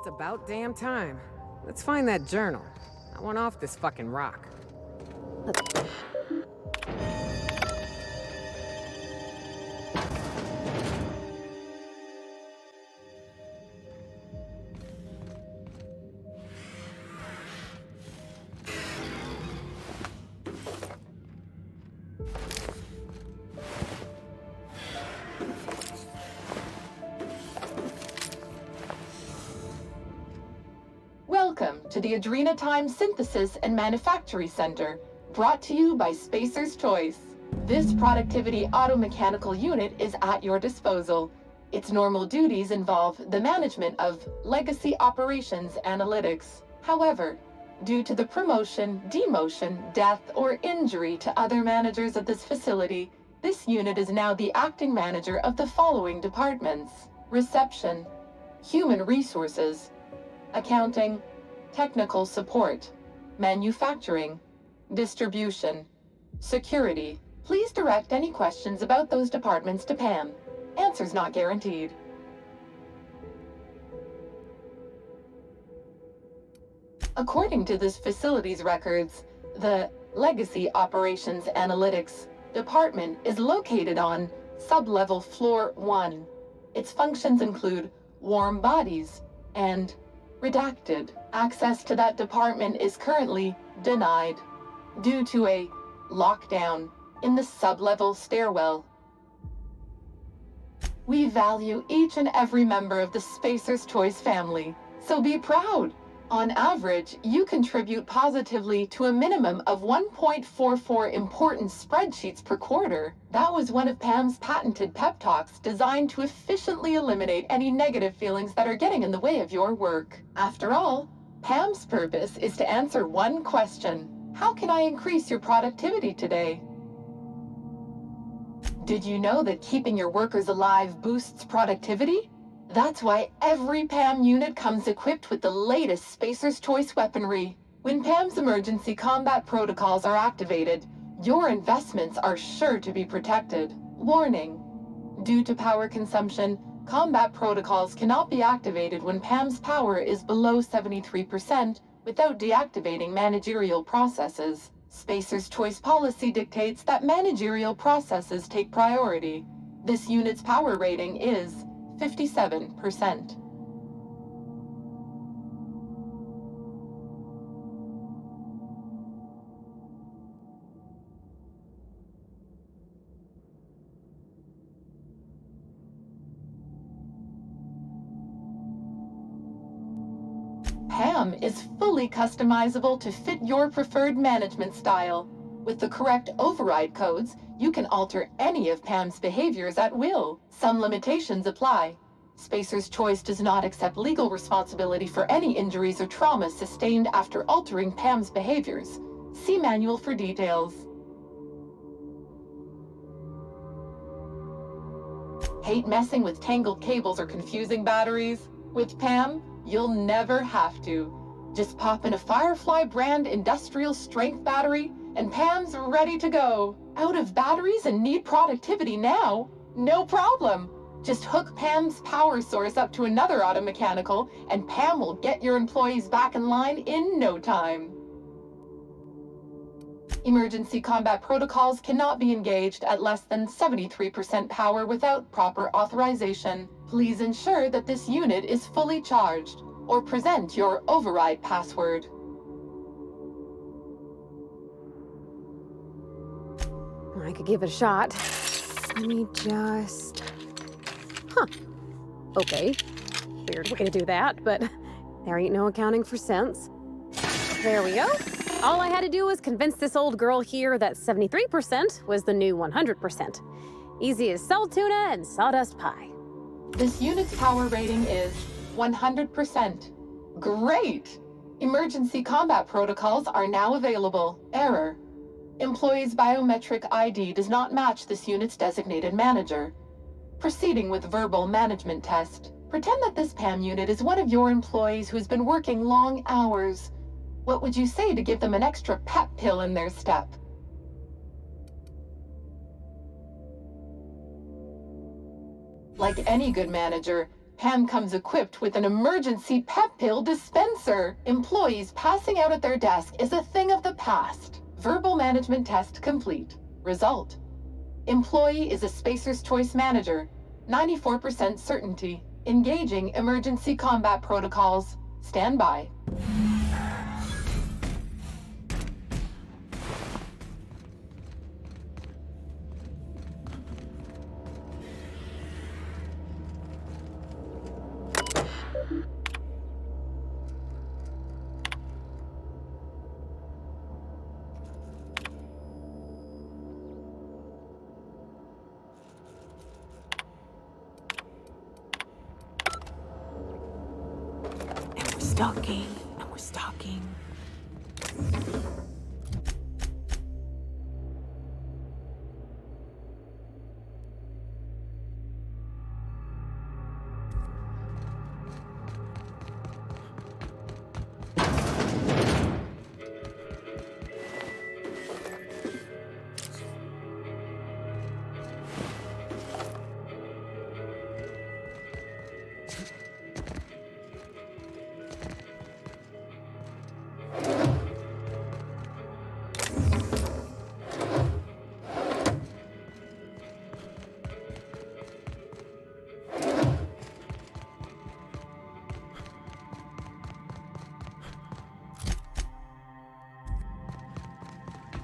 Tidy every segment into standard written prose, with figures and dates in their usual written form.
It's about damn time. Let's find that journal. I want off this fucking rock. Welcome to the Adrenatime Synthesis and Manufactory Center, brought to you by Spacer's Choice. This productivity automechanical unit is at your disposal. Its normal duties involve the management of legacy operations analytics. However, due to the promotion, demotion, death, or injury to other managers of this facility, this unit is now the acting manager of the following departments: reception, human resources, accounting, technical support, manufacturing, distribution, security. Please direct any questions about those departments to Pam. Answers not guaranteed. According to this facility's records, the Legacy Operations Analytics Department is located on Sublevel Floor 1. Its functions include warm bodies and redacted. Access to that department is currently denied due to a lockdown in the sublevel stairwell. We value each and every member of the Spacer's Choice family, so be proud. On average, you contribute positively to a minimum of 1.44 important spreadsheets per quarter. That was one of Pam's patented pep talks designed to efficiently eliminate any negative feelings that are getting in the way of your work. After all, Pam's purpose is to answer one question: how can I increase your productivity today? Did you know that keeping your workers alive boosts productivity? That's why every PAM unit comes equipped with the latest Spacer's Choice weaponry. When PAM's emergency combat protocols are activated, your investments are sure to be protected. Warning: due to power consumption, combat protocols cannot be activated when PAM's power is below 73% without deactivating managerial processes. Spacer's Choice policy dictates that managerial processes take priority. This unit's power rating is 57%. PAM is fully customizable to fit your preferred management style. With the correct override codes, you can alter any of PAM's behaviors at will. Some limitations apply. Spacer's Choice does not accept legal responsibility for any injuries or traumas sustained after altering PAM's behaviors. See manual for details. Hate messing with tangled cables or confusing batteries? With PAM, you'll never have to. Just pop in a Firefly brand industrial strength battery, and PAM's ready to go. Out of batteries and need productivity now? No problem. Just hook PAM's power source up to another automechanical, and PAM will get your employees back in line in no time. Emergency combat protocols cannot be engaged at less than 73% power without proper authorization. Please ensure that this unit is fully charged, or present your override password. I could give it a shot. Let me just... Okay. Weird way to do that, but there ain't no accounting for cents. There we go. All I had to do was convince this old girl here that 73% was the new 100%. Easy as salt tuna and sawdust pie. This unit's power rating is 100%. Great! Emergency combat protocols are now available. Error: employee's biometric ID does not match this unit's designated manager. Proceeding with verbal management test. Pretend that this PAM unit is one of your employees who has been working long hours. What would you say to give them an extra pep pill in their step? Like any good manager, Pam comes equipped with an emergency pep pill dispenser. Employees passing out at their desk is a thing of the past. Verbal management test complete. Result: employee is a Spacer's Choice manager. 94% certainty. Engaging emergency combat protocols. Stand by. And we're stalking, and we're stalking.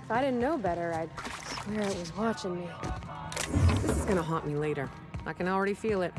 If I didn't know better, I'd swear it was watching me. This is gonna haunt me later. I can already feel it.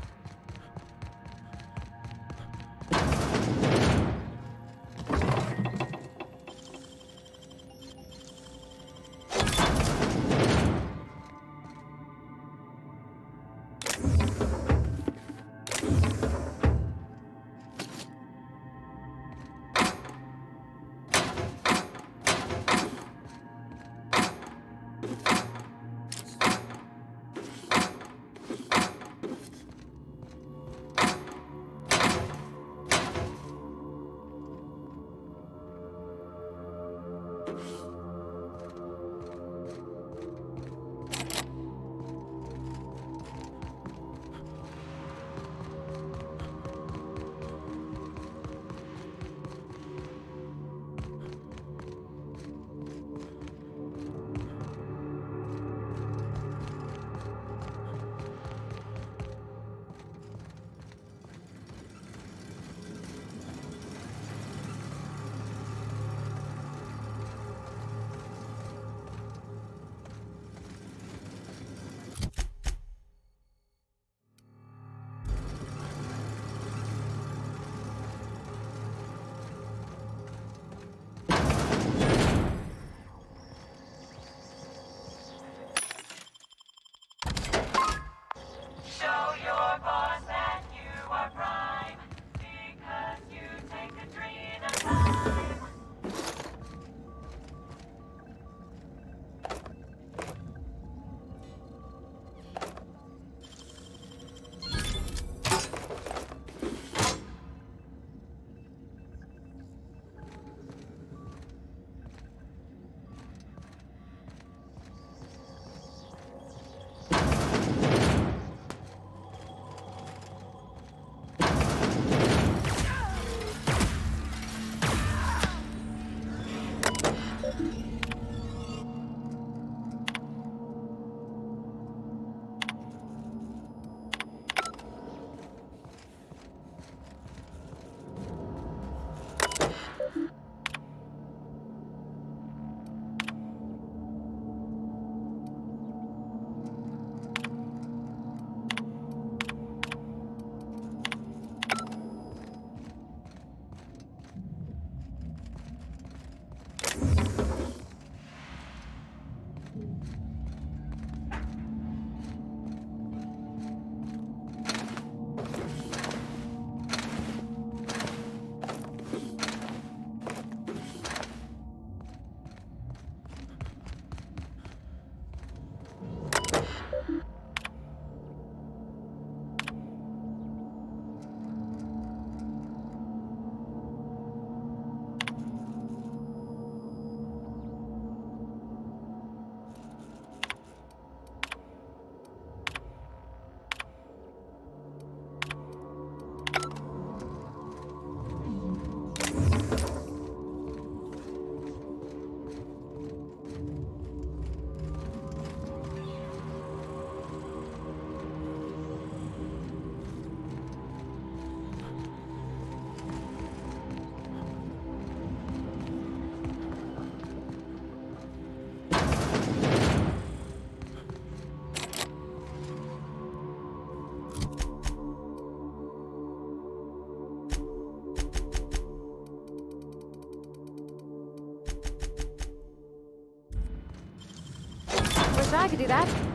guess I could do that.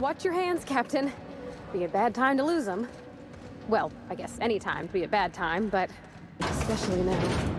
Watch your hands, Captain. Be a bad time to lose them. Well, I guess any time could be a bad time, but especially now.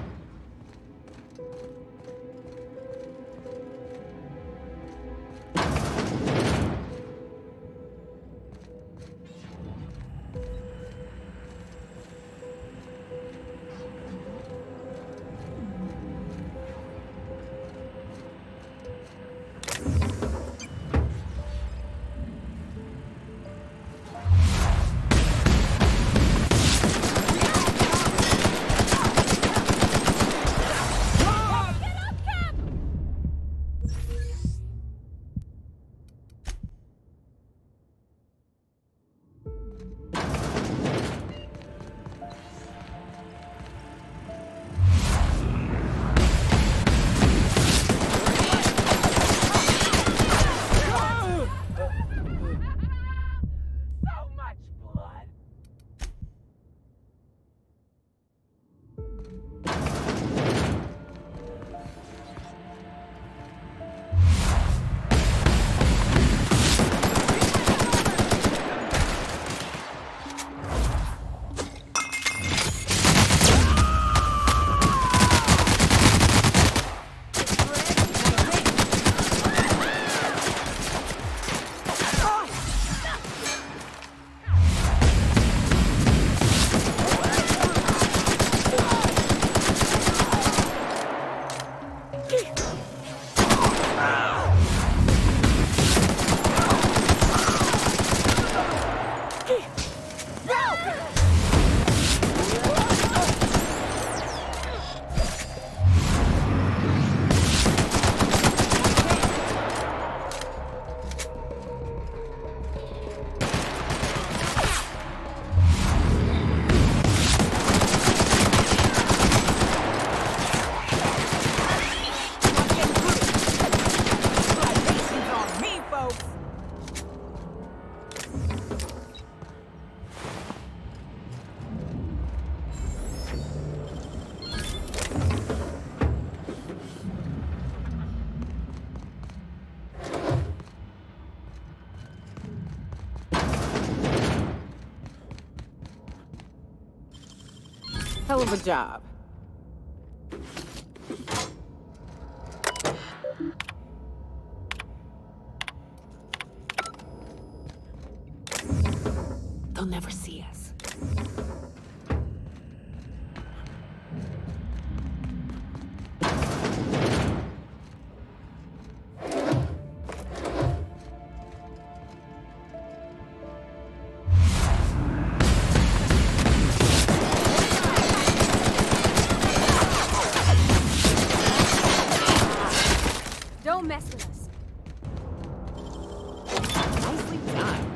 On me, folks. Hell of a job. They'll never see us. Don't mess with us. Nicely done.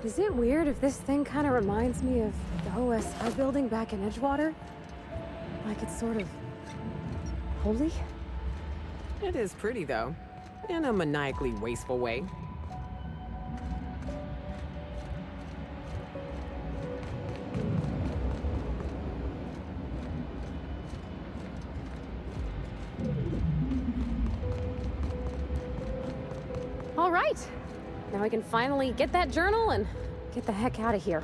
Is it weird if this thing kind of reminds me of the OSR building back in Edgewater? Like it's sort of holy? It is pretty, though. In a maniacally wasteful way. All right. Now we can finally get that journal and get the heck out of here.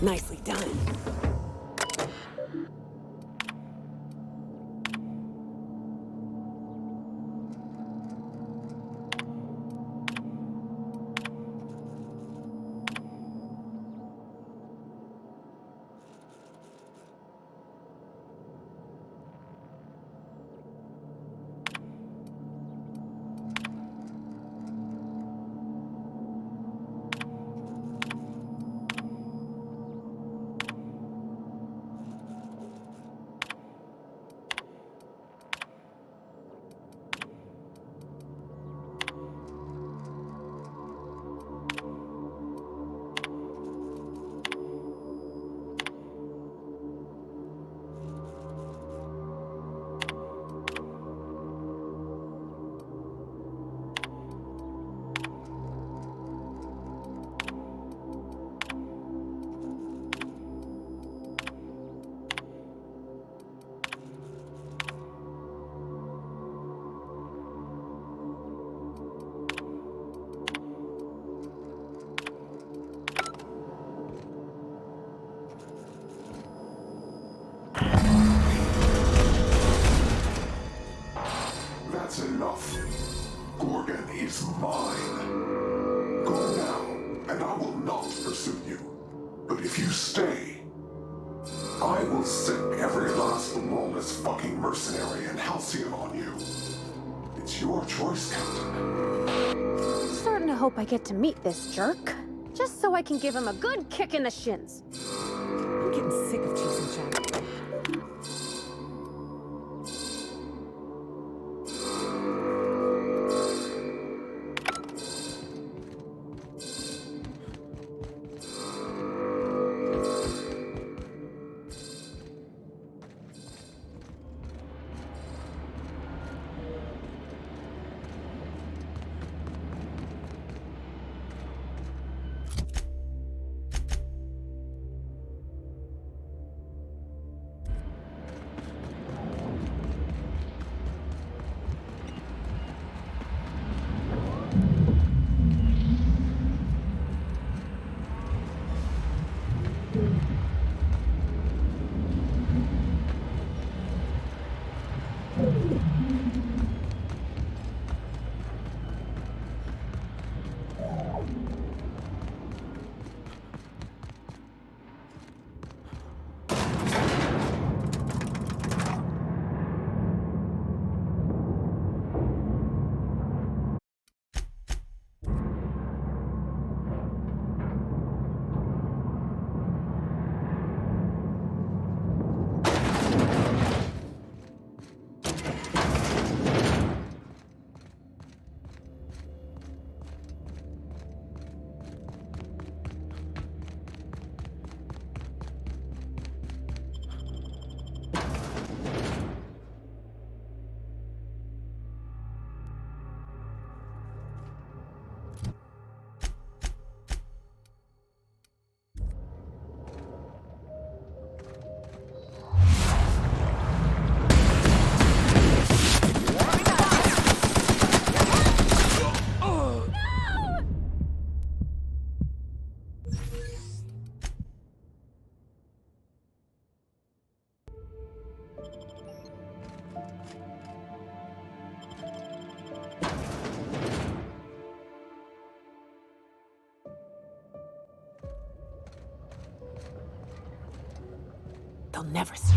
Nicely done. He's mine. Go now, and I will not pursue you. But if you stay, I will send every last lawless fucking mercenary in Halcyon on you. It's your choice, Captain. Starting to hope I get to meet this jerk, just so I can give him a good kick in the shins. I'm getting sick of chasing Jack. They'll never see.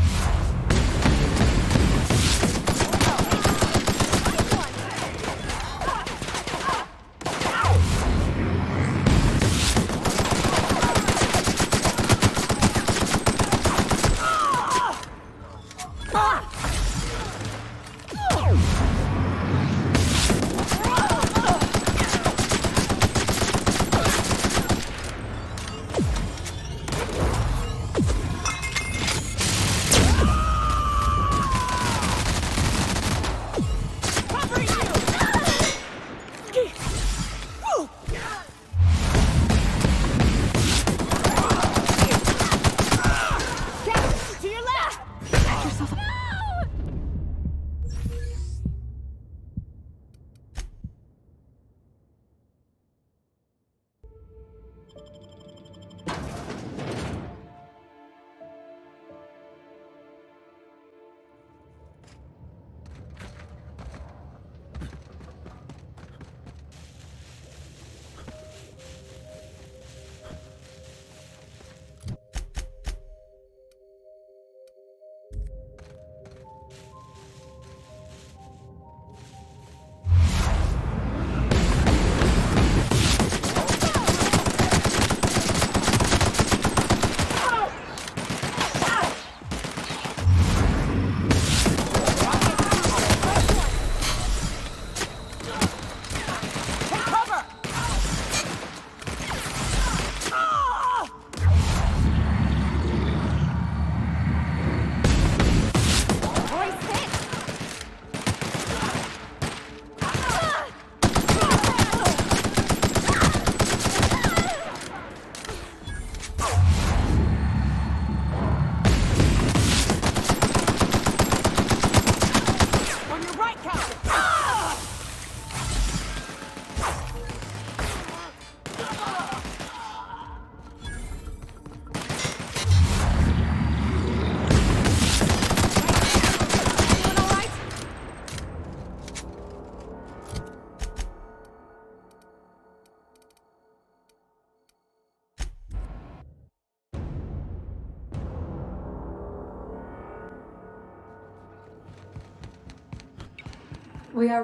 We are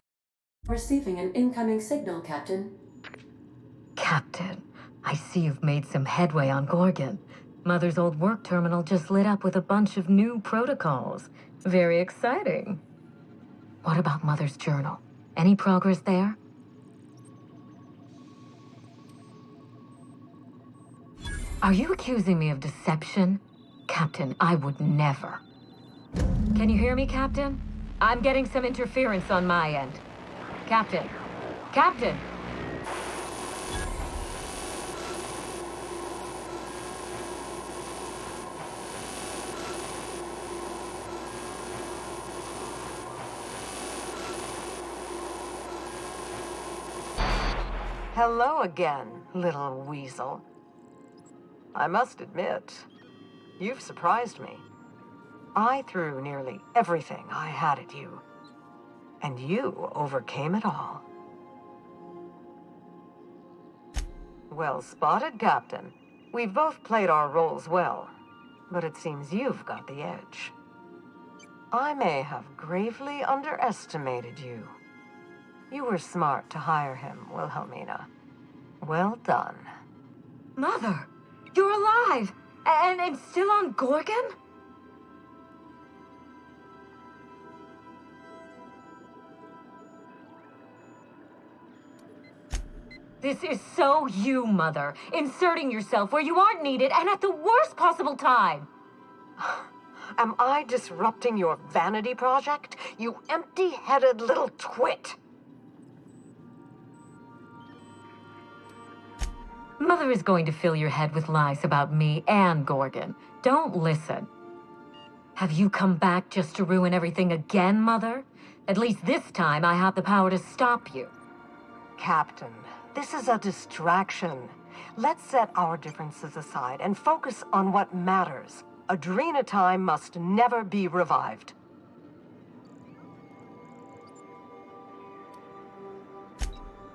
receiving an incoming signal, Captain. Captain, I see you've made some headway on Gorgon. Mother's old work terminal just lit up with a bunch of new protocols. Very exciting. What about Mother's journal? Any progress there? Are you accusing me of deception? Captain, I would never. Can you hear me, Captain? I'm getting some interference on my end. Captain! Captain! Hello again, little weasel. I must admit, you've surprised me. I threw nearly everything I had at you, and you overcame it all. Well spotted, Captain. We've both played our roles well, but it seems you've got the edge. I may have gravely underestimated you. You were smart to hire him, Wilhelmina. Well done. Mother! You're alive! And still on Gorgon? This is so you, Mother. Inserting yourself where you aren't needed and at the worst possible time. Am I disrupting your vanity project, you empty-headed little twit? Mother is going to fill your head with lies about me and Gorgon. Don't listen. Have you come back just to ruin everything again, Mother? At least this time I have the power to stop you. Captain, this is a distraction. Let's set our differences aside and focus on what matters. Adrena Time must never be revived.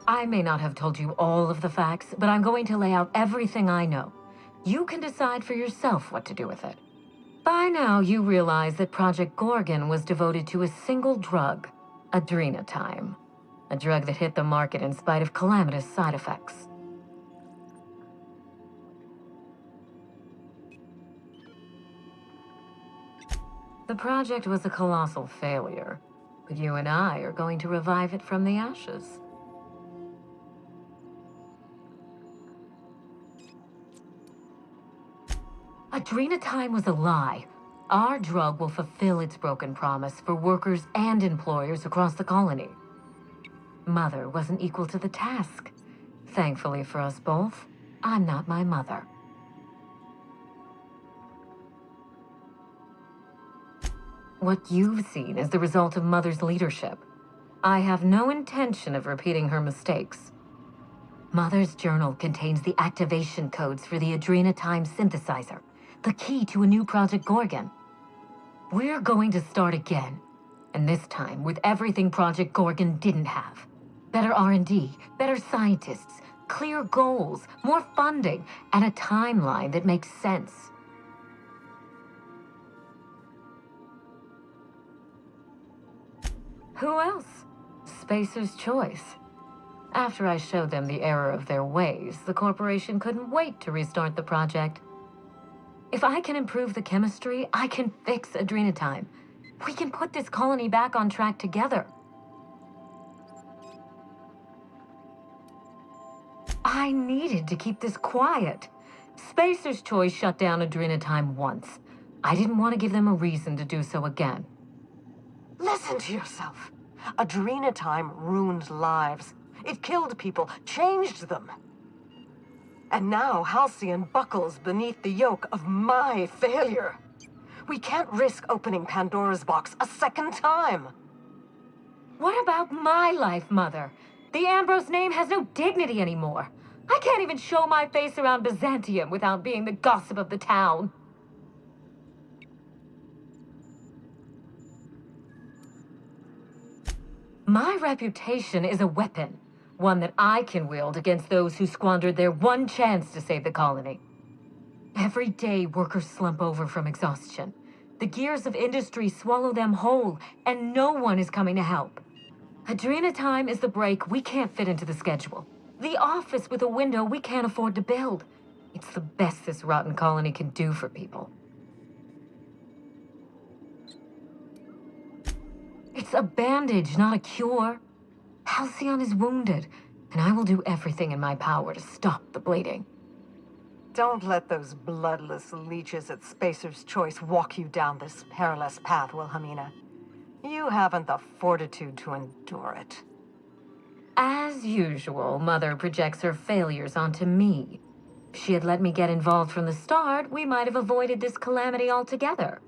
I may not have told you all of the facts, but I'm going to lay out everything I know. You can decide for yourself what to do with it. By now, you realize that Project Gorgon was devoted to a single drug, Adrena Time. A drug that hit the market in spite of calamitous side effects. The project was a colossal failure, but you and I are going to revive it from the ashes. Adrena Time was a lie. Our drug will fulfill its broken promise for workers and employers across the colony. Mother wasn't equal to the task. Thankfully for us both, I'm not my mother. What you've seen is the result of Mother's leadership. I have no intention of repeating her mistakes. Mother's journal contains the activation codes for the Adrena Time synthesizer, the key to a new Project Gorgon. We're going to start again, and this time with everything Project Gorgon didn't have. Better R&D, better scientists, clear goals, more funding, and a timeline that makes sense. Who else? Spacer's Choice. After I showed them the error of their ways, the corporation couldn't wait to restart the project. If I can improve the chemistry, I can fix Adrena Time. We can put this colony back on track together. I needed to keep this quiet. Spacer's Choice shut down Adrena Time once. I didn't want to give them a reason to do so again. Listen to yourself. Adrena Time ruined lives. It killed people, changed them. And now Halcyon buckles beneath the yoke of my failure. We can't risk opening Pandora's box a second time. What about my life, Mother? The Ambrose name has no dignity anymore. I can't even show my face around Byzantium without being the gossip of the town. My reputation is a weapon, one that I can wield against those who squandered their one chance to save the colony. Every day, workers slump over from exhaustion. The gears of industry swallow them whole, and no one is coming to help. Adrena time is the break we can't fit into the schedule. The office with a window we can't afford to build. It's the best this rotten colony can do for people. It's a bandage, not a cure. Halcyon is wounded, and I will do everything in my power to stop the bleeding. Don't let those bloodless leeches at Spacer's Choice walk you down this perilous path, Wilhelmina. You haven't the fortitude to endure it. As usual, Mother projects her failures onto me. If she had let me get involved from the start, we might have avoided this calamity altogether.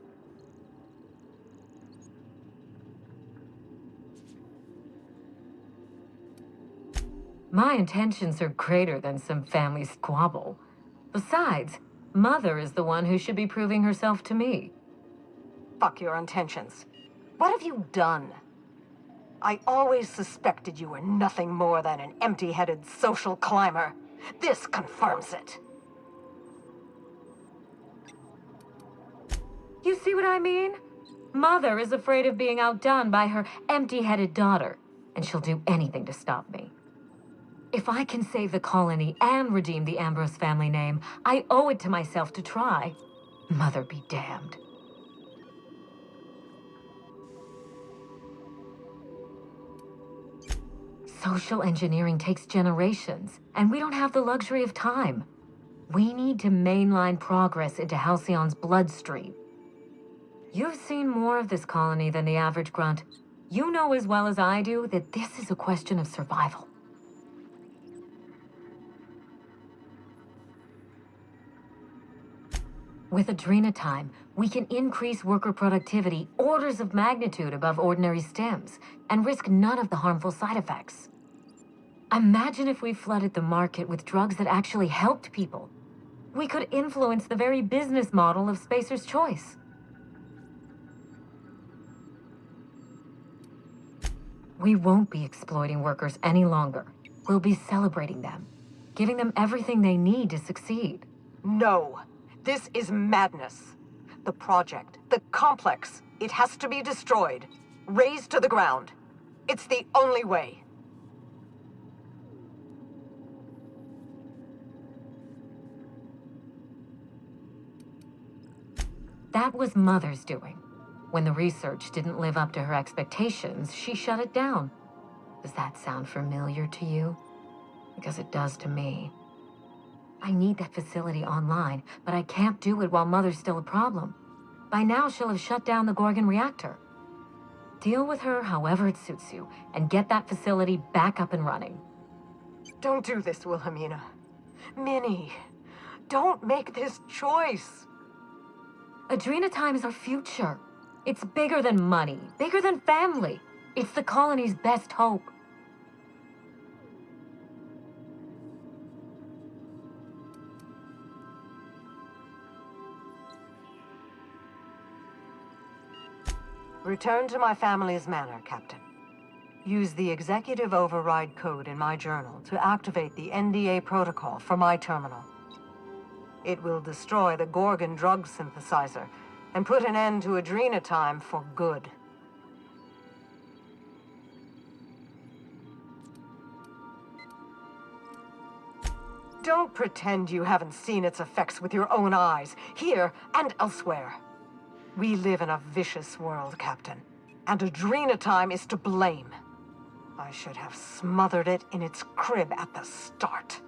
My intentions are greater than some family squabble. Besides, Mother is the one who should be proving herself to me. Fuck your intentions. What have you done? I always suspected you were nothing more than an empty-headed social climber. This confirms it. You see what I mean? Mother is afraid of being outdone by her empty-headed daughter, and she'll do anything to stop me. If I can save the colony and redeem the Ambrose family name, I owe it to myself to try. Mother be damned. Social engineering takes generations, and we don't have the luxury of time. We need to mainline progress into Halcyon's bloodstream. You've seen more of this colony than the average grunt. You know as well as I do that this is a question of survival. With Adrena time, we can increase worker productivity orders of magnitude above ordinary stems and risk none of the harmful side effects. Imagine if we flooded the market with drugs that actually helped people. We could influence the very business model of Spacer's Choice. We won't be exploiting workers any longer. We'll be celebrating them, giving them everything they need to succeed. No. This is madness. The project, the complex, it has to be destroyed. Razed to the ground. It's the only way. That was Mother's doing. When the research didn't live up to her expectations, she shut it down. Does that sound familiar to you? Because it does to me. I need that facility online, but I can't do it while Mother's still a problem. By now, she'll have shut down the Gorgon reactor. Deal with her however it suits you, and get that facility back up and running. Don't do this, Wilhelmina. Minnie, don't make this choice. Adrena time is our future. It's bigger than money, bigger than family. It's the colony's best hope. Return to my family's manor, Captain. Use the executive override code in my journal to activate the NDA protocol for my terminal. It will destroy the Gorgon drug synthesizer and put an end to Adrena time for good. Don't pretend you haven't seen its effects with your own eyes, here and elsewhere. We live in a vicious world, Captain, and Adrena time is to blame. I should have smothered it in its crib at the start.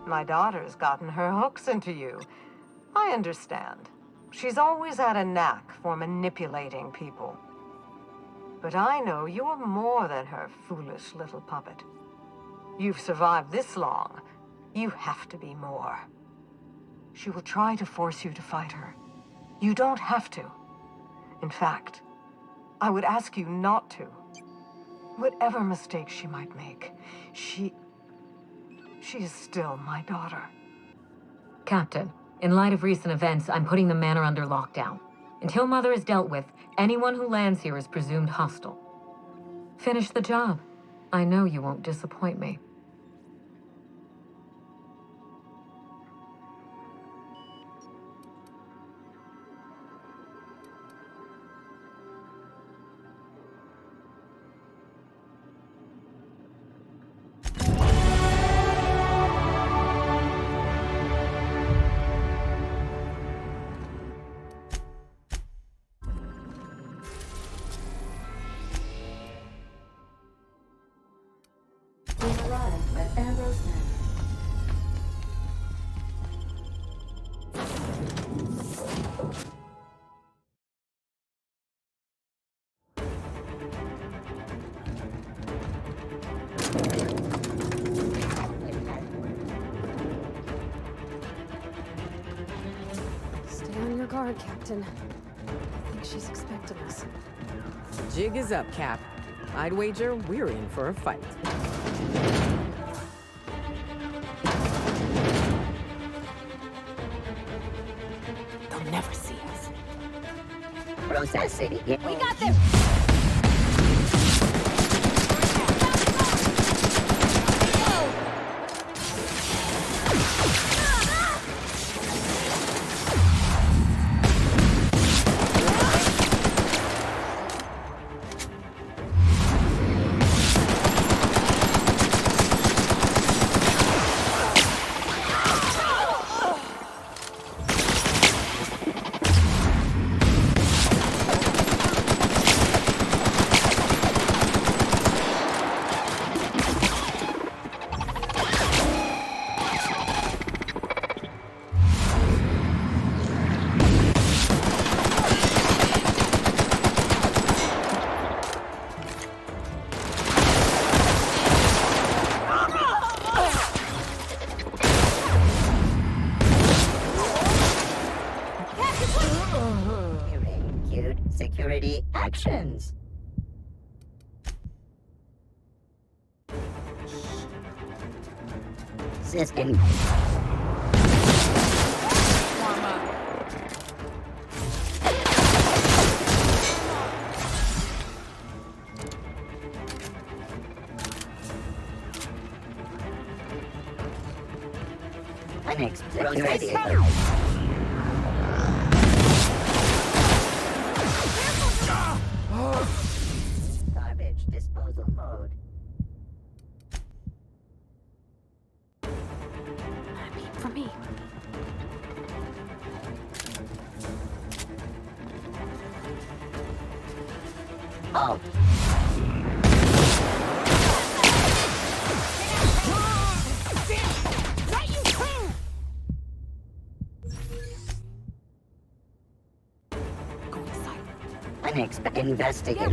My daughter's gotten her hooks into you. I understand. She's always had a knack for manipulating people. But I know you're more than her foolish little puppet. You've survived this long. You have to be more. She will try to force you to fight her. You don't have to. In fact, I would ask you not to. Whatever mistakes she might make, she is still my daughter. Captain, in light of recent events, I'm putting the manor under lockdown. Until Mother is dealt with, anyone who lands here is presumed hostile. Finish the job. I know you won't disappoint me. have arrived at Ambrose Manor. Stay on your guard, Captain. I think she's expecting us. Jig is up, Cap. I'd wager we're in for a fight. They'll never see us. Processing. We got them! Security actions. System. Unexpected. Garbage disposal mode. For me. Oh. Unexpected investigate.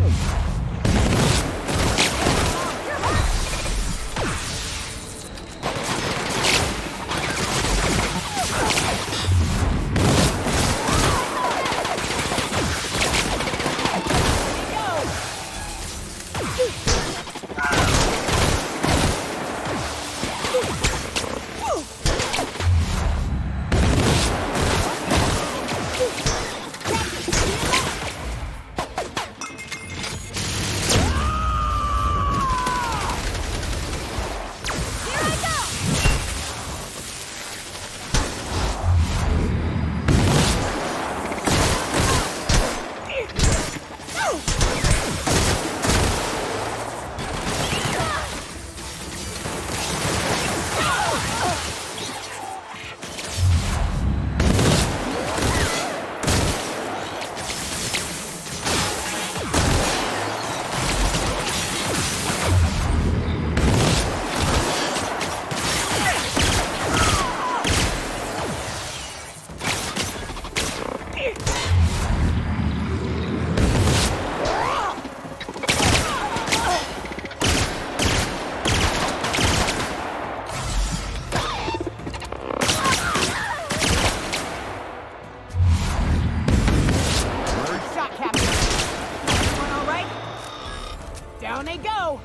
Down they go!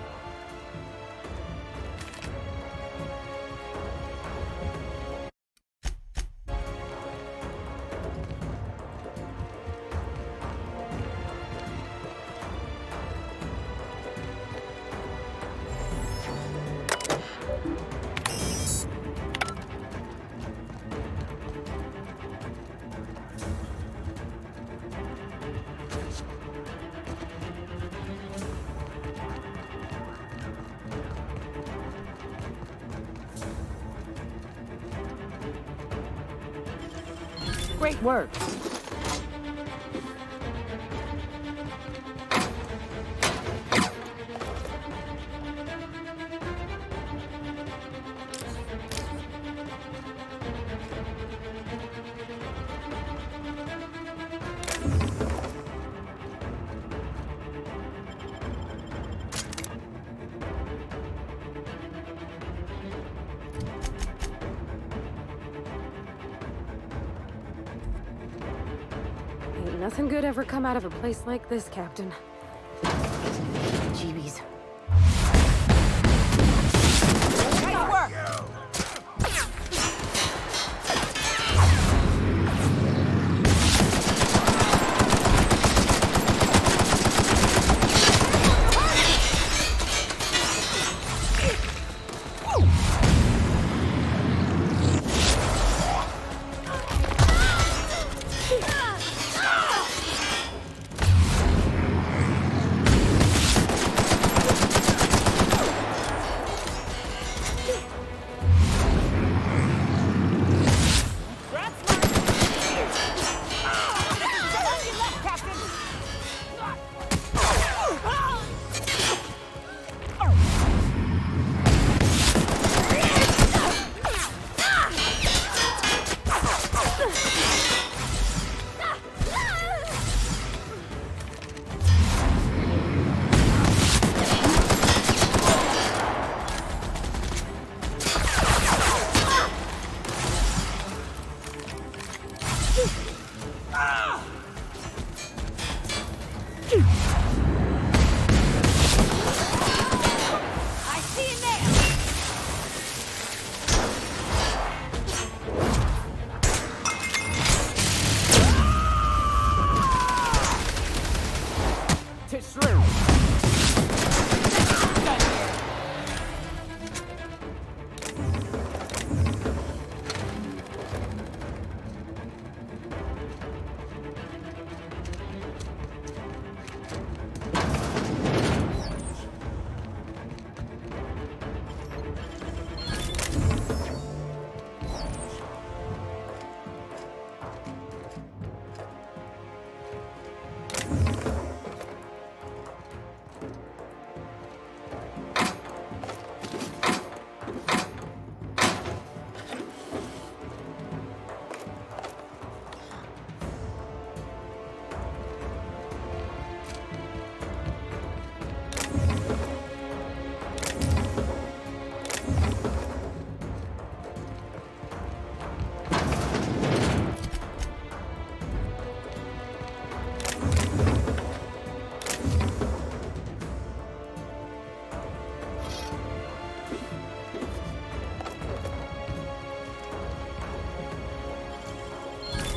Great work. Nothing good ever come out of a place like this, Captain. Jeebies. Nice work!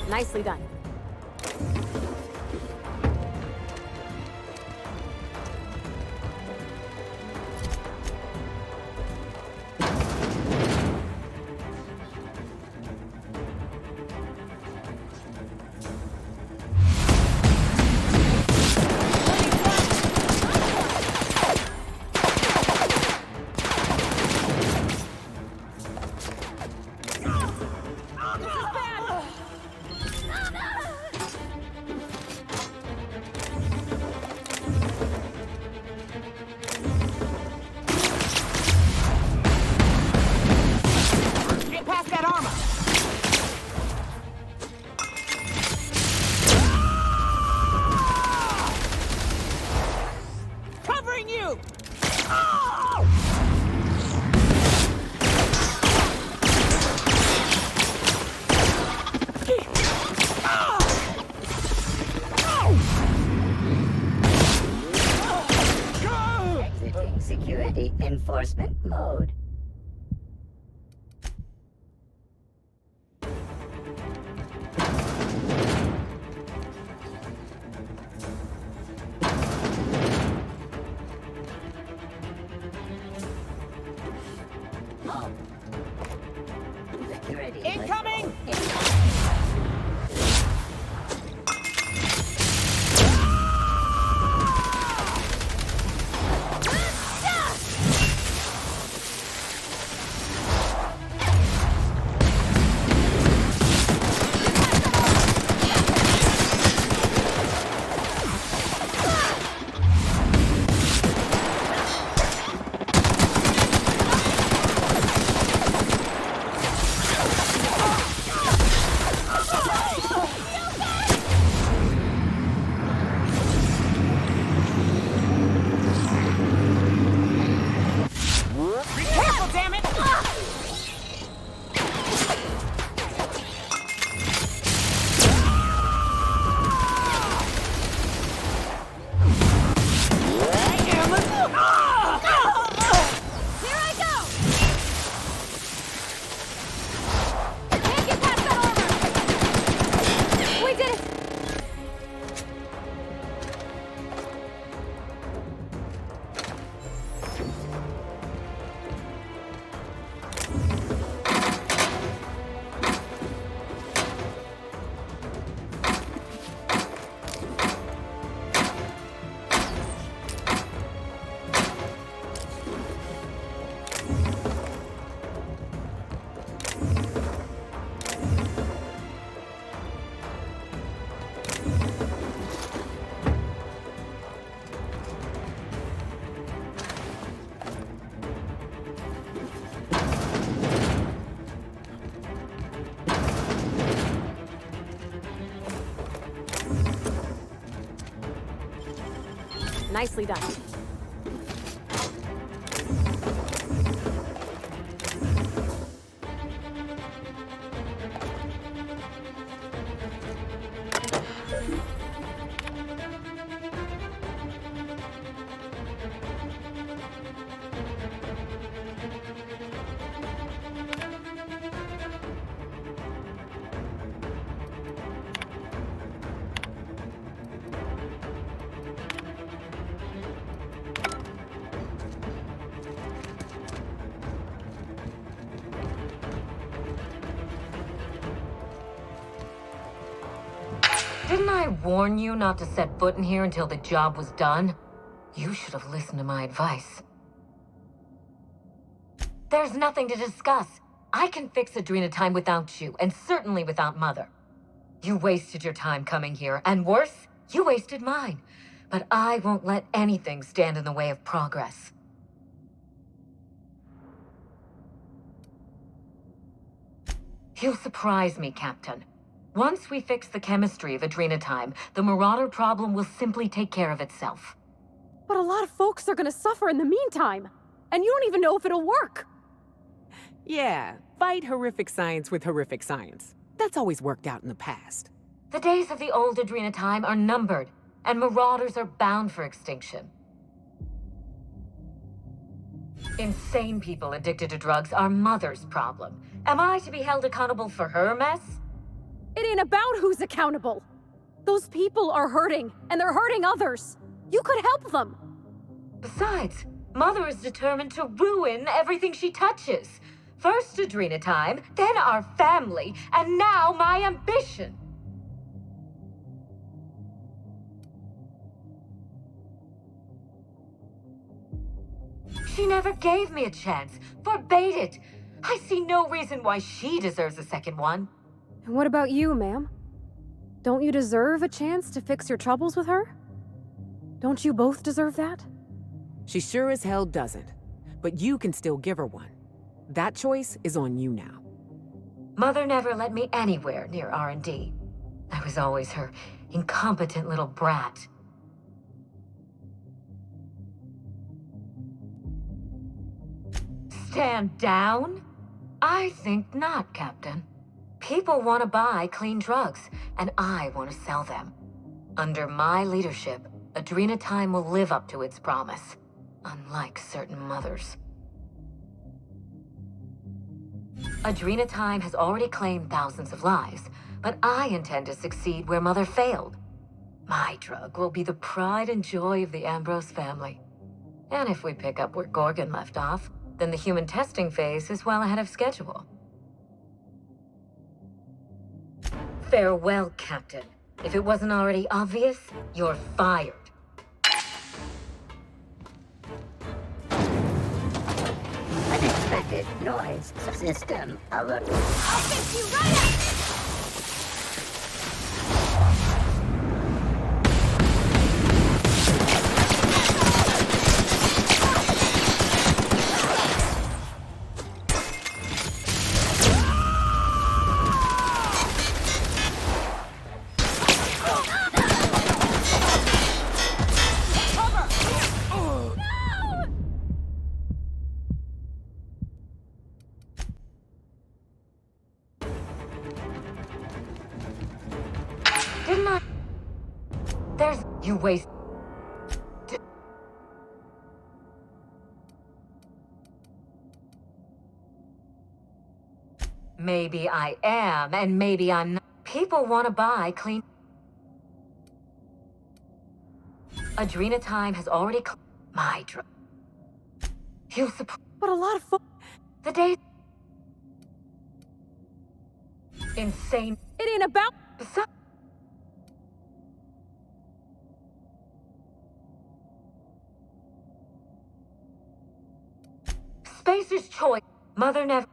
Nicely done. Security enforcement mode. Security Incoming! Nicely done. Didn't I warn you not to set foot in here until the job was done? You should have listened to my advice. There's nothing to discuss. I can fix Adrena time without you, and certainly without Mother. You wasted your time coming here, and worse, you wasted mine. But I won't let anything stand in the way of progress. You'll surprise me, Captain. Once we fix the chemistry of Adrena time, the Marauder problem will simply take care of itself. But a lot of folks are gonna suffer in the meantime. And you don't even know if it'll work. Yeah, fight horrific science with horrific science. That's always worked out in the past. The days of the old Adrena time are numbered, and Marauders are bound for extinction. Insane people addicted to drugs are Mother's problem. Am I to be held accountable for her mess? It ain't about who's accountable. Those people are hurting, and they're hurting others. You could help them. Besides, Mother is determined to ruin everything she touches. First Adrena time, then our family, and now my ambition. She never gave me a chance, forbade it. I see no reason why she deserves a second one. And what about you, ma'am? Don't you deserve a chance to fix your troubles with her? Don't you both deserve that? She sure as hell doesn't. But you can still give her one. That choice is on you now. Mother never let me anywhere near R&D. I was always her incompetent little brat. Stand down? I think not, Captain. People want to buy clean drugs, and I want to sell them. Under my leadership, Adrena time will live up to its promise, unlike certain mothers. Adrena time has already claimed thousands of lives, but I intend to succeed where Mother failed. My drug will be the pride and joy of the Ambrose family. And if we pick up where Gorgon left off, then the human testing phase is well ahead of schedule. Farewell, Captain. If it wasn't already obvious, you're fired. Unexpected noise system alert. I'll fix you right up! Didn't I? You waste. Maybe I am, and maybe I'm not. People want to buy clean. Adrena time has already my drug. You'll support. But a lot of The day. Insane. It ain't about. Besides. Spacer's choice. Mother never.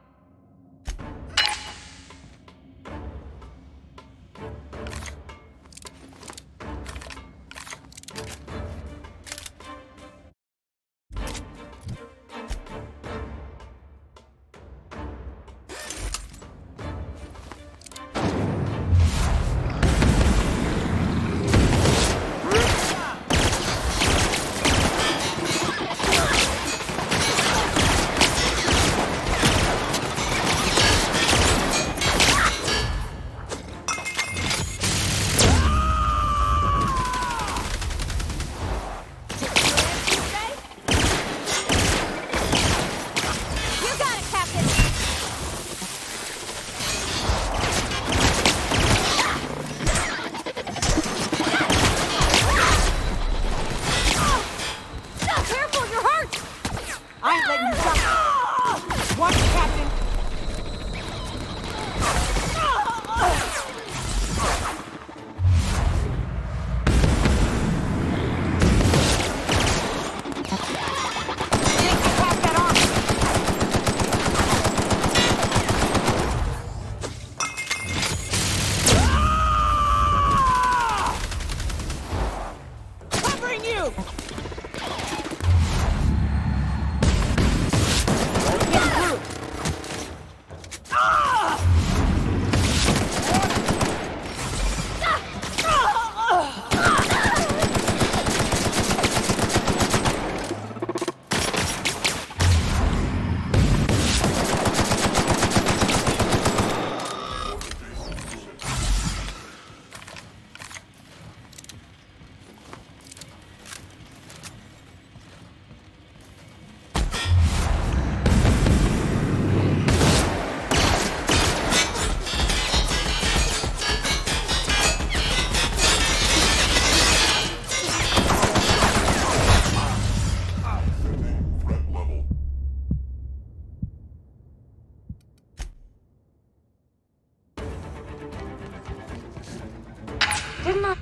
Didn't I?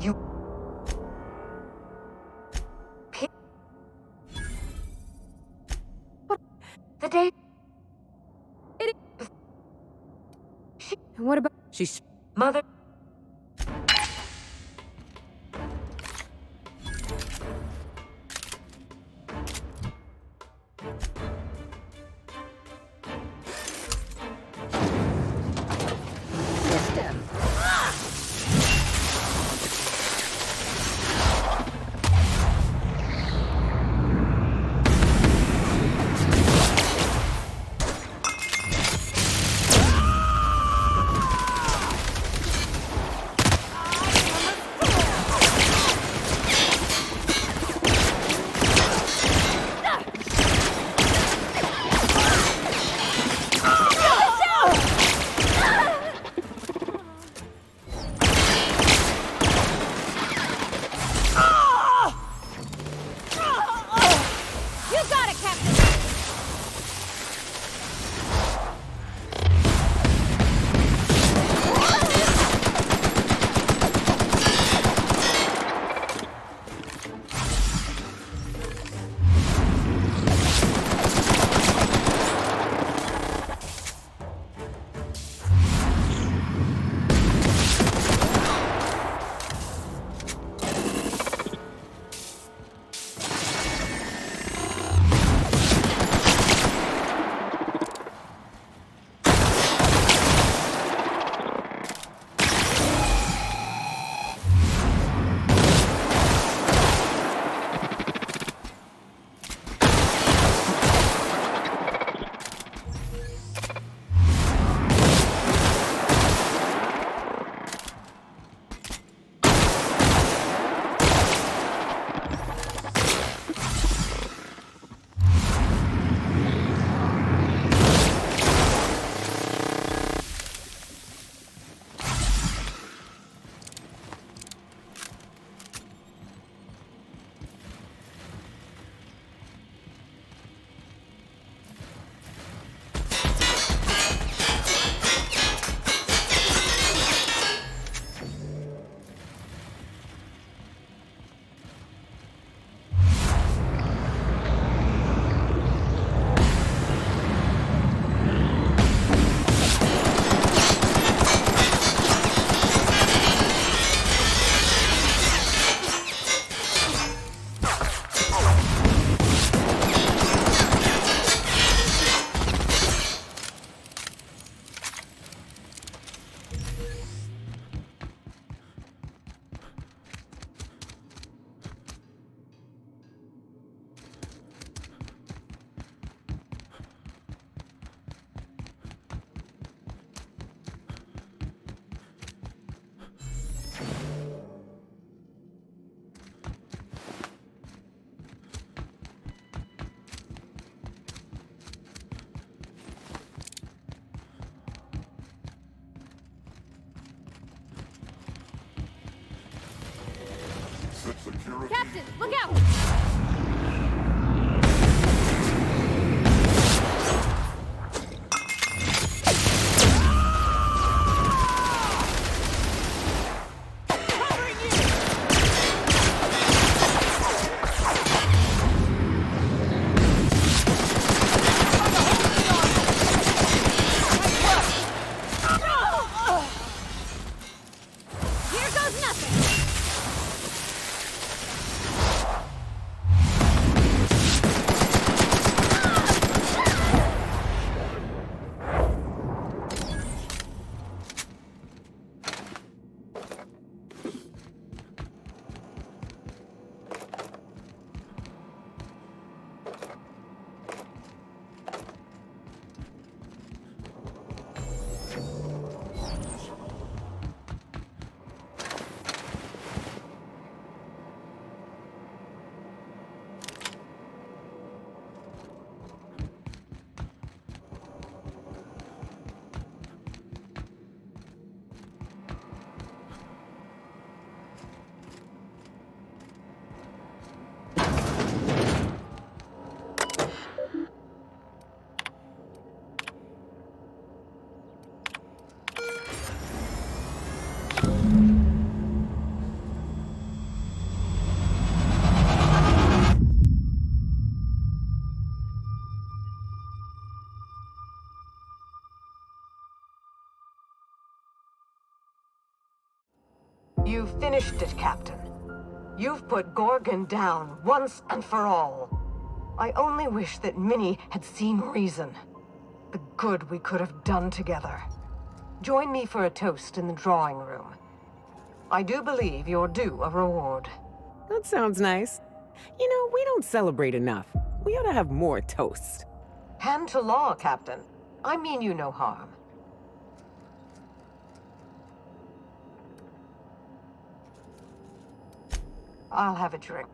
You... What? The day... And what about... She's... Mother... System. You got it, Captain! Security. Captain, look out! Here goes nothing! You've finished it, Captain. You've put Gorgon down once and for all. I only wish that Minnie had seen reason. The good we could have done together. Join me for a toast in the drawing room. I do believe you're due a reward. That sounds nice. You know, we don't celebrate enough. We ought to have more toasts. Hand to law, Captain. I mean you no harm. I'll have a drink.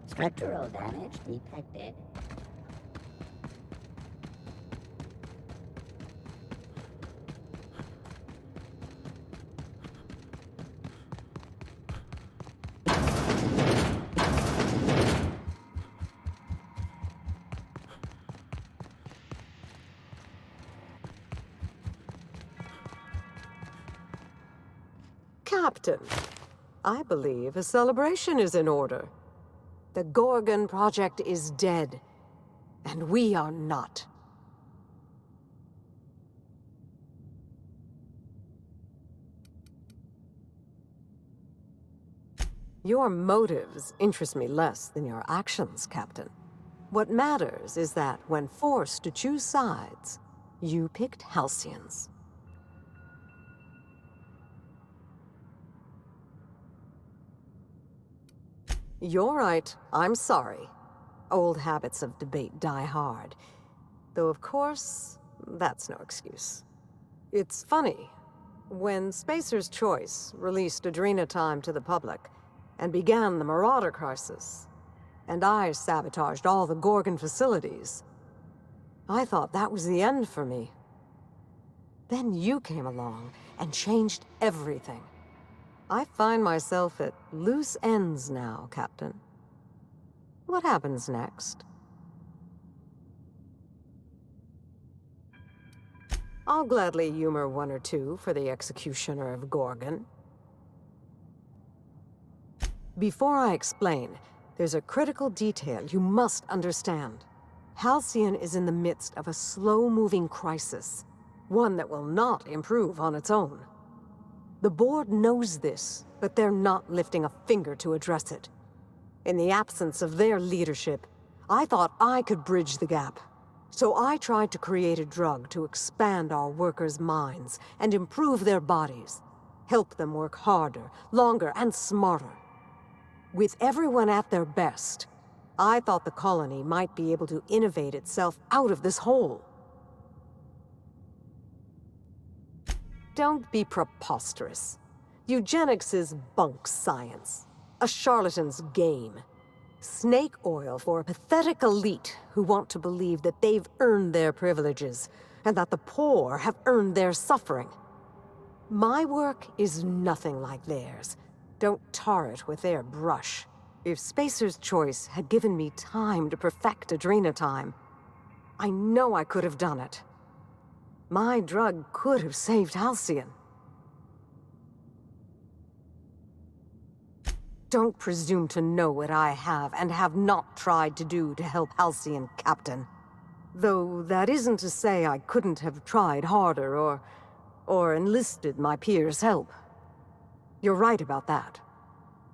Structural damage detected. Captain, I believe a celebration is in order. The Gorgon Project is dead, and we are not. Your motives interest me less than your actions, Captain. What matters is that when forced to choose sides, you picked Halcyons. You're right. I'm sorry. Old habits of debate die hard. Though, of course, that's no excuse. It's funny. When Spacer's Choice released Adrena Time to the public and began the Marauder Crisis, and I sabotaged all the Gorgon facilities, I thought that was the end for me. Then you came along and changed everything. I find myself at loose ends now, Captain. What happens next? I'll gladly humor one or two for the executioner of Gorgon. Before I explain, there's a critical detail you must understand. Halcyon is in the midst of a slow-moving crisis, one that will not improve on its own. The board knows this, but they're not lifting a finger to address it. In the absence of their leadership, I thought I could bridge the gap. So I tried to create a drug to expand our workers' minds and improve their bodies. Help them work harder, longer, and smarter. With everyone at their best, I thought the colony might be able to innovate itself out of this hole. Don't be preposterous. Eugenics is bunk science. A charlatan's game. Snake oil for a pathetic elite who want to believe that they've earned their privileges, and that the poor have earned their suffering. My work is nothing like theirs. Don't tar it with their brush. If Spacer's Choice had given me time to perfect Adrena Time, I know I could have done it. My drug could have saved Halcyon. Don't presume to know what I have and have not tried to do to help Halcyon, Captain. Though that isn't to say I couldn't have tried harder or enlisted my peers' help. You're right about that.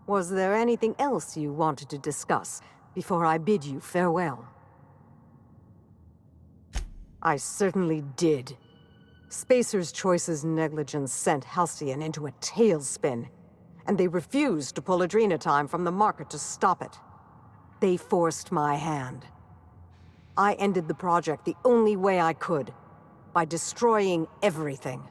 Was there anything else you wanted to discuss before I bid you farewell? I certainly did. Spacer's Choice's negligence sent Halcyon into a tailspin, and they refused to pull Adrenatime from the market to stop it. They forced my hand. I ended the project the only way I could, by destroying everything.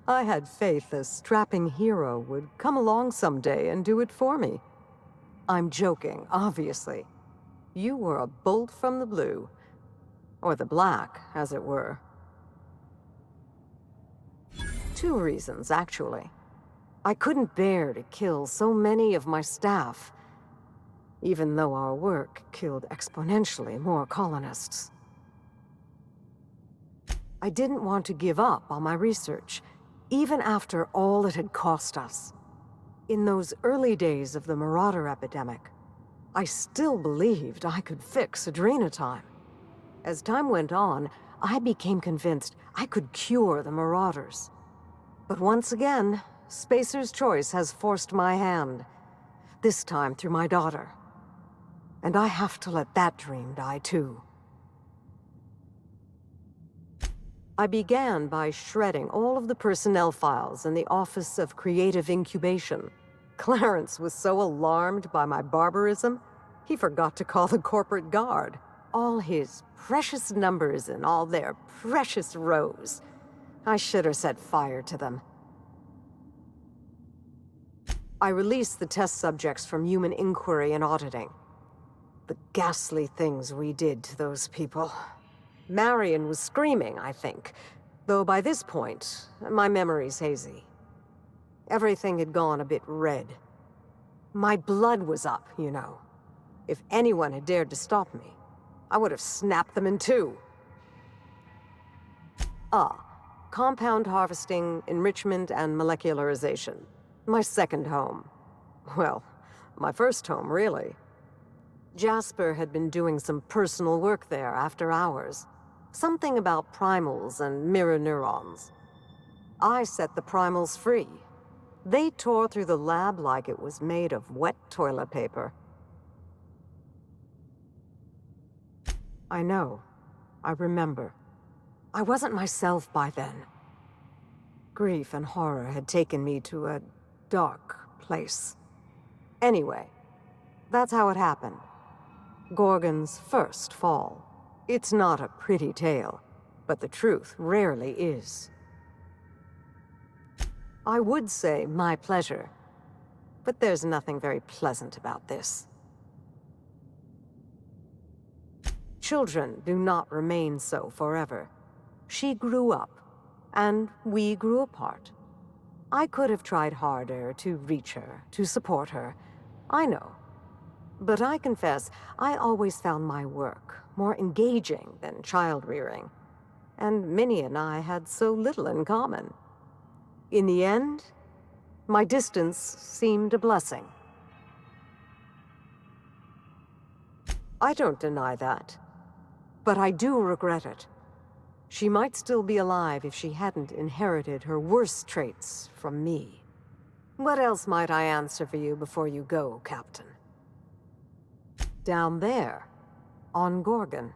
I had faith a strapping hero would come along someday and do it for me. I'm joking, obviously. You were a bolt from the blue. Or the black, as it were. 2 reasons, actually. I couldn't bear to kill so many of my staff, even though our work killed exponentially more colonists. I didn't want to give up on my research, even after all it had cost us. In those early days of the Marauder epidemic, I still believed I could fix Adrenatime. As time went on, I became convinced I could cure the Marauders. But once again, Spacer's Choice has forced my hand, this time through my daughter. And I have to let that dream die too. I began by shredding all of the personnel files in the Office of Creative Incubation. Clarence was so alarmed by my barbarism, he forgot to call the corporate guard. All his precious numbers and all their precious rows. I should have set fire to them. I released the test subjects from human inquiry and auditing. The ghastly things we did to those people. Marion was screaming, I think, though by this point, my memory's hazy. Everything had gone a bit red. My blood was up, you know. If anyone had dared to stop me, I would have snapped them in two. Compound harvesting, enrichment, and molecularization. My second home. Well, my first home, really. Jasper had been doing some personal work there after hours. Something about primals and mirror neurons. I set the primals free. They tore through the lab like it was made of wet toilet paper. I know. I remember. I wasn't myself by then. Grief and horror had taken me to a dark place. Anyway, that's how it happened. Gorgon's first fall. It's not a pretty tale, but the truth rarely is. I would say my pleasure, but there's nothing very pleasant about this. Children do not remain so forever. She grew up, and we grew apart. I could have tried harder to reach her, to support her. I know. But I confess, I always found my work more engaging than child-rearing. And Minnie and I had so little in common. In the end, my distance seemed a blessing. I don't deny that. But I do regret it. She might still be alive if she hadn't inherited her worst traits from me. What else might I answer for you before you go, Captain? Down there, on Gorgon.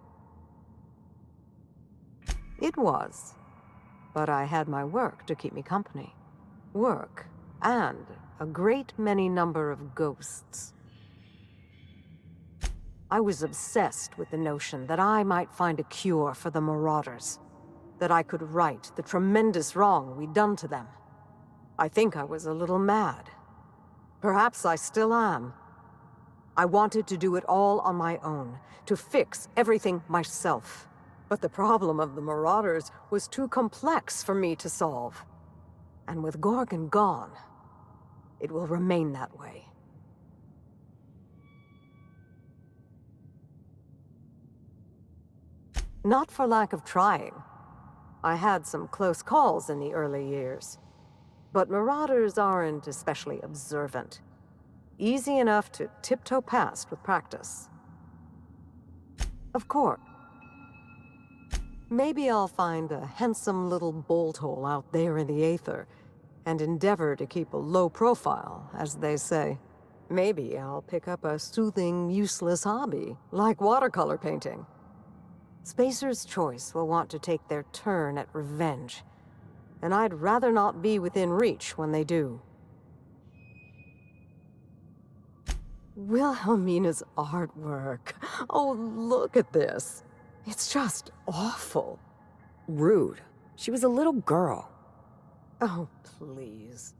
It was, but I had my work to keep me company. Work, and a great many number of ghosts. I was obsessed with the notion that I might find a cure for the Marauders. That I could right the tremendous wrong we'd done to them. I think I was a little mad. Perhaps I still am. I wanted to do it all on my own, to fix everything myself. But the problem of the Marauders was too complex for me to solve. And with Gorgon gone, it will remain that way. Not for lack of trying. I had some close calls in the early years. But Marauders aren't especially observant. Easy enough to tiptoe past with practice. Of course. Maybe I'll find a handsome little bolt hole out there in the aether and endeavor to keep a low profile, as they say. Maybe I'll pick up a soothing, useless hobby, like watercolor painting. Spacer's Choice will want to take their turn at revenge, and I'd rather not be within reach when they do. Wilhelmina's artwork. Oh, look at this. It's just awful. Rude. She was a little girl. Oh, please.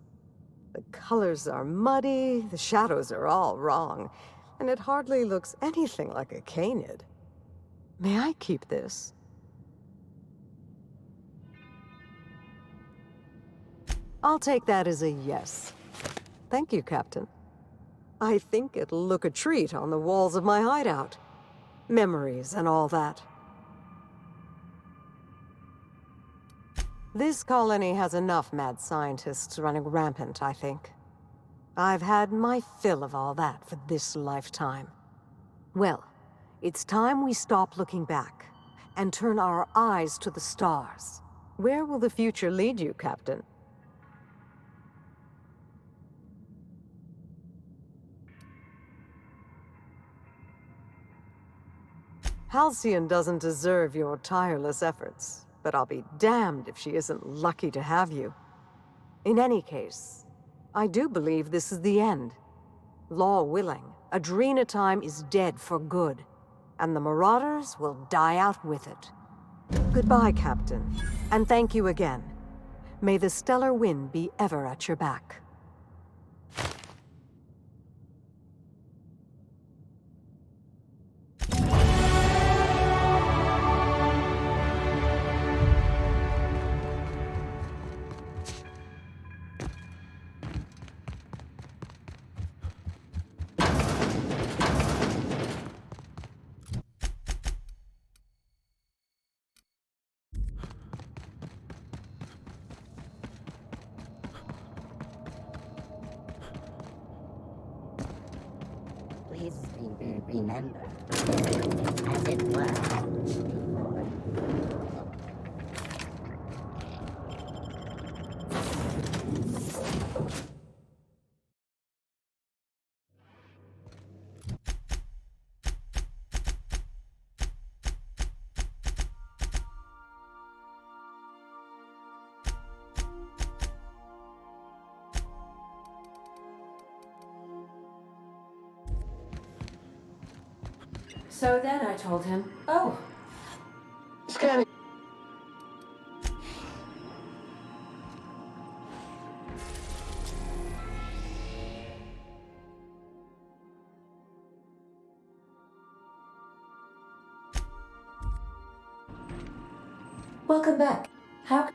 The colors are muddy, the shadows are all wrong, and it hardly looks anything like a canid. May I keep this? I'll take that as a yes. Thank you, Captain. I think it'll look a treat on the walls of my hideout. Memories and all that. This colony has enough mad scientists running rampant, I think. I've had my fill of all that for this lifetime. Well, it's time we stop looking back and turn our eyes to the stars. Where will the future lead you, Captain? Halcyon doesn't deserve your tireless efforts, but I'll be damned if she isn't lucky to have you. In any case, I do believe this is the end. Law willing, Adrena Time is dead for good, and the Marauders will die out with it. Goodbye, Captain, and thank you again. May the stellar wind be ever at your back. Please remember, as it was before. So then I told him, oh, Scanning. welcome back. How